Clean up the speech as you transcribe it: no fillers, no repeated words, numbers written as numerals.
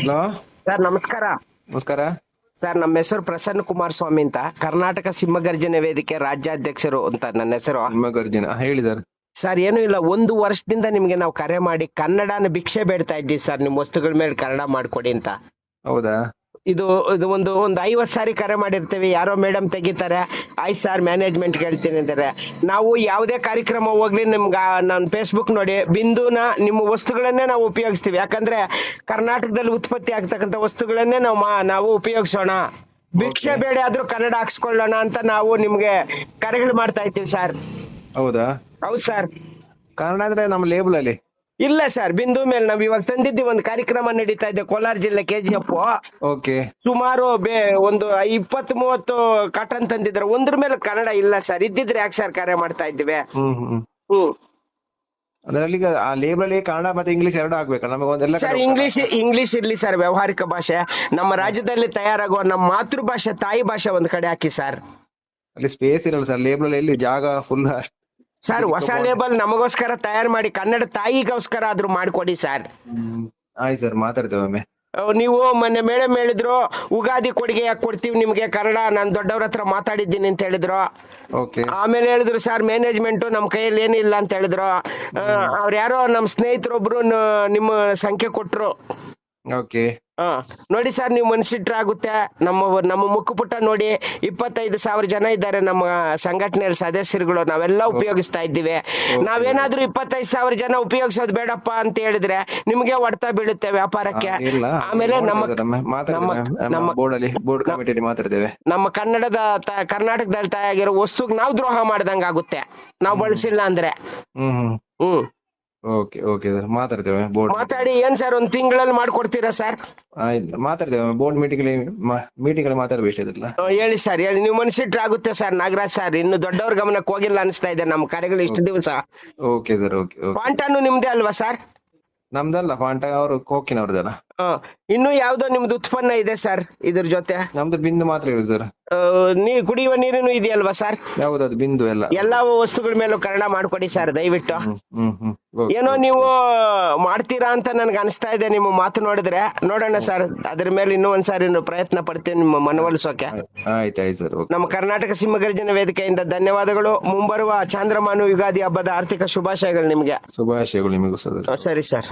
Hello. Sir ನಮಸ್ಕಾರ. ನಮಸ್ಕಾರ. Sir ನಮ್ಮ ಹೆಸರು ಪ್ರಸನ್ನ ಕುಮಾರ್ ಸ್ವಾಮಿ ಅಂತ, ಕರ್ನಾಟಕ ಸಿಂಹಗರ್ಜನೆ ವೇದಿಕೆ ರಾಜ್ಯಾಧ್ಯಕ್ಷರು ಅಂತ ನನ್ನ ಹೆಸರು. ನಿಮ್ಮ ಗರ್ಜಿನ ಹೇಳಿ ಸರ್. ಸರ್ ಏನು ಇಲ್ಲ, 1 ವರ್ಷದಿಂದ ನಿಮ್ಗೆ ನಾವು ಕರೆ ಮಾಡಿ ಕನ್ನಡನ ಭಿಕ್ಷೆ ಬೇಡ್ತಾ ಇದ್ದೀವಿ ಸರ್, ನಿಮ್ ವಸ್ತುಗಳ ಮೇಲೆ ಕನ್ನಡ ಮಾಡ್ಕೊಡಿ ಅಂತ. ಹೌದಾ? ಇದು ಇದು ಒಂದು 50 ಸಾರಿ ಕರೆ ಮಾಡಿರ್ತೀವಿ, ಯಾರೋ ಮೇಡಮ್ ತೆಗಿತಾರೆ, ಆಯ್ತು ಸರ್ ಮ್ಯಾನೇಜ್ಮೆಂಟ್ ಹೇಳ್ತೀನಿ ಅಂತಾರೆ. ನಾವು ಯಾವುದೇ ಕಾರ್ಯಕ್ರಮ ಹೋಗ್ಲಿ ನಿಮ್ಗೆ ನಾನು ಫೇಸ್ಬುಕ್ ನೋಡಿ ಬಿಂದುನ ನಿಮ್ಮ ವಸ್ತುಗಳನ್ನೇ ನಾವು ಉಪಯೋಗಿಸ್ತೀವಿ. ಯಾಕಂದ್ರೆ ಕರ್ನಾಟಕದಲ್ಲಿ ಉತ್ಪತ್ತಿ ಆಗ್ತಕ್ಕಂಥ ವಸ್ತುಗಳನ್ನೇ ನಾವು ಉಪಯೋಗಿಸೋಣ, ಭಿಕ್ಷೆ ಬೇಡ ಆದ್ರೂ ಕನ್ನಡ ಹಾಕ್ಸ್ಕೊಳ್ಳೋಣ ಅಂತ ನಾವು ನಿಮ್ಗೆ ಕರೆಗಳು ಮಾಡ್ತಾ ಇರ್ತೀವಿ ಸರ್. ಹೌದಾ? ಹೌದು ಸರ್. ಕನ್ನಡ ಅಂದ್ರೆ ನಮ್ಮ ಲೇಬಲ್ ಅಲ್ಲಿ ಇಲ್ಲ ಸರ್, ಬಿಂದು ಮೇಲೆ ನಾವ್ ಇವಾಗ ತಂದಿದ್ದೀವಿ, ಒಂದು ಕಾರ್ಯಕ್ರಮ ನಡೀತಾ ಇದೆ ಕೋಲಾರ ಜಿಲ್ಲೆ KGF. ಓಕೆ. ಸುಮಾರು ಒಂದು 20-30 ಕಾಟನ್ ತಂದಿದ್ರೆ, ಒಂದ್ರ ಮೇಲೆ ಕನ್ನಡ ಇಲ್ಲ ಸರ್. ಇದ್ದಿದ್ರೆ ಯಾಕೆ ಸರ್ ಕಾರ್ಯ ಮಾಡ್ತಾ ಇದ್ದೀವಿ. ಹ್ಮ್ ಅದರಲ್ಲಿ ಆ ಲೇಬಲ್ ಅಲ್ಲಿ ಕನ್ನಡ ಮತ್ತೆ ಇಂಗ್ಲಿಷ್ ಎರಡು ಆಗ್ಬೇಕು ನಮಗೆ. ಒಂದೆಲ್ಲ ಸರ್ ಇಂಗ್ಲಿಷ್ ಇರ್ಲಿ ಸರ್, ವ್ಯಾವಹಾರಿಕ ಭಾಷೆ. ನಮ್ಮ ರಾಜ್ಯದಲ್ಲಿ ತಯಾರಾಗುವ ನಮ್ಮ ಮಾತೃಭಾಷೆ, ತಾಯಿ ಭಾಷೆ ಒಂದ್ ಕಡೆ ಹಾಕಿ ಸರ್. ಅಲ್ಲಿ ಸ್ಪೇಸ್ ಇರಲ್ಲ ಸರ್ ಲೇಬಲ್ ಎಲ್ಲಿ ಜಾಗ ಫುಲ್. ಸರ್ ಹೊಸ ಲೇಬಲ್ ನಮಗೋಸ್ಕರ ತಯಾರು ಮಾಡಿ, ಕನ್ನಡ ತಾಯಿಗೋಸ್ಕರ ಆದ್ರೂ ಮಾಡ್ಕೊಡಿ ಸರ್. ಆಯ್ತು ಸರ್, ಮಾತಾಡ್ತೇವೆ ಒಮ್ಮೆ. ನೀವು ಮೊನ್ನೆ ಮೇಡಮ್ ಹೇಳಿದ್ರು ಉಗಾದಿ ಕೊಡುಗೆ ಯಾಕೆ ಕೊಡ್ತೀವಿ ನಿಮ್ಗೆ ಕನ್ನಡ, ನಾನು ದೊಡ್ಡವ್ರ ಹತ್ರ ಮಾತಾಡಿದ್ದೀನಿ ಅಂತ ಹೇಳಿದ್ರು. ಓಕೆ. ಆಮೇಲೆ ಹೇಳಿದ್ರು ಸರ್ ಮ್ಯಾನೇಜ್ಮೆಂಟ್ ನಮ್ ಕೈಯಲ್ಲಿ ಏನಿಲ್ಲ ಅಂತ ಹೇಳಿದ್ರು. ಅವ್ರು ಯಾರೋ ನಮ್ಮ ಸ್ನೇಹಿತರೊಬ್ರು ನಿಮ್ಮ ಸಂಖ್ಯೆ ಕೊಟ್ರು. ಓಕೆ. ನೋಡಿ ಸರ್, ನೀವು ಮನ್ಸಿಟ್ರಾಗುತ್ತೆ. ನಮ್ಮ ಮುಖಪುಟ ನೋಡಿ, 25,000 ಜನ ಇದ್ದಾರೆ ನಮ್ಮ ಸಂಘಟನೆಯಲ್ಲಿ ಸದಸ್ಯರುಗಳು. ನಾವೆಲ್ಲ ಉಪಯೋಗಿಸ್ತಾ ಇದ್ದೀವಿ. ನಾವೇನಾದ್ರೂ 25,000 ಜನ ಉಪಯೋಗಿಸೋದು ಬೇಡಪ್ಪ ಅಂತ ಹೇಳಿದ್ರೆ ನಿಮ್ಗೆ ಹೊಡ್ತಾ ಬೀಳುತ್ತೆ ವ್ಯಾಪಾರಕ್ಕೆ. ಆಮೇಲೆ ನಮ್ಮ ಕನ್ನಡದ ಕರ್ನಾಟಕದಲ್ಲಿ ತಯಾಗಿರೋ ವಸ್ತುಗೆ ನಾವು ದ್ರೋಹ ಮಾಡ್ದಂಗ ಆಗುತ್ತೆ, ನಾವು ಬಳಸಿಲ್ಲ ಅಂದ್ರೆ. ಓಕೆ ಓಕೆ ಸರ್, ಮಾತಾಡ್ತೇವೆ. ಬೋರ್ಡ್ ಮಾತಾಡಿ. ಏನ್ ಸರ್, ಒಂದ್ ತಿಂಗಳಲ್ಲಿ ಮಾಡ್ಕೊಡ್ತೀರಾ ಸರ್? ಆಯ್ತು, ಮಾತಾಡ್ತೇವೆ. ಬೋರ್ಡ್ ಮೀಟಿಂಗ್ ಅಲ್ಲಿ ಮಾತಾಡ್ಬೇಕಿಲ್ಲ. ಹೇಳಿ ಸರ್, ಹೇಳಿ. ನೀವು ಮನ್ಸಿಟ್ರಾಗುತ್ತೆ ಸರ್. ನಾಗರಾಜ್ ಸರ್, ಇನ್ನು ದೊಡ್ಡವ್ರ ಗಮನಕ್ಕೆ ಹೋಗಿಲ್ಲ ಅನಿಸ್ತಾ ಇದೆ ನಮ್ಮ ಕಾರ್ಯಗಳು ಇಷ್ಟು ದಿವಸ. Okay sir. ಓಕೆ. ಪಾಂಟಾನು ನಿಮ್ದೇ ಅಲ್ವಾ ಸರ್? ನಮ್ದಲ್ಲ, ಫಾಂಟ ಅವರು ಕೋಕಿನವ್ರದಲ್ಲ. ಇನ್ನು ಯಾವ್ದೋ ನಿಮ್ದು ಉತ್ಪನ್ನ ಇದೆ ಸರ್ ಇದ್ರ ಜೊತೆ? ನಮ್ದು ಬಿಂದು ಮಾತ್ರ ಇರೋದು ಸರ್. ಕುಡಿಯುವ ನೀರಿನು ಇದೆಯಲ್ವಾ ಸರ್? ಯಾವ್ದು ಬಿಂದು ಎಲ್ಲಾ ವಸ್ತುಗಳ ಮೇಲೂ ಕನ್ನಡ ಮಾಡ್ಕೊಡಿ ಸರ್ ದಯವಿಟ್ಟು. ಏನೋ ನೀವು ಮಾಡ್ತೀರಾ ಅಂತ ನನ್ಗೆ ಅನಿಸ್ತಾ ಇದೆ ನಿಮ್ಮ ಮಾತು ನೋಡಿದ್ರೆ. ನೋಡೋಣ ಸರ್, ಅದ್ರ ಮೇಲೆ ಇನ್ನೂ ಒಂದ್ಸಾರಿ ಪ್ರಯತ್ನ ಪಡ್ತೀನಿ ನಿಮ್ಮ ಮನವೊಲಿಸೋಕೆ. ಆಯ್ತಾಯ್ತು ಸರ್. ನಮ್ಮ ಕರ್ನಾಟಕ ಸಿಂಹಗರ್ಜನೆ ವೇದಿಕೆಯಿಂದ ಧನ್ಯವಾದಗಳು. ಮುಂಬರುವ ಚಾಂದ್ರಮಾನ ಯುಗಾದಿ ಹಬ್ಬದ ಆರ್ಥಿಕ ಶುಭಾಶಯಗಳು ನಿಮ್ಗೆ. ಶುಭಾಶಯಗಳು ನಿಮಗೂ ಸರ್. ಸರಿ ಸರ್.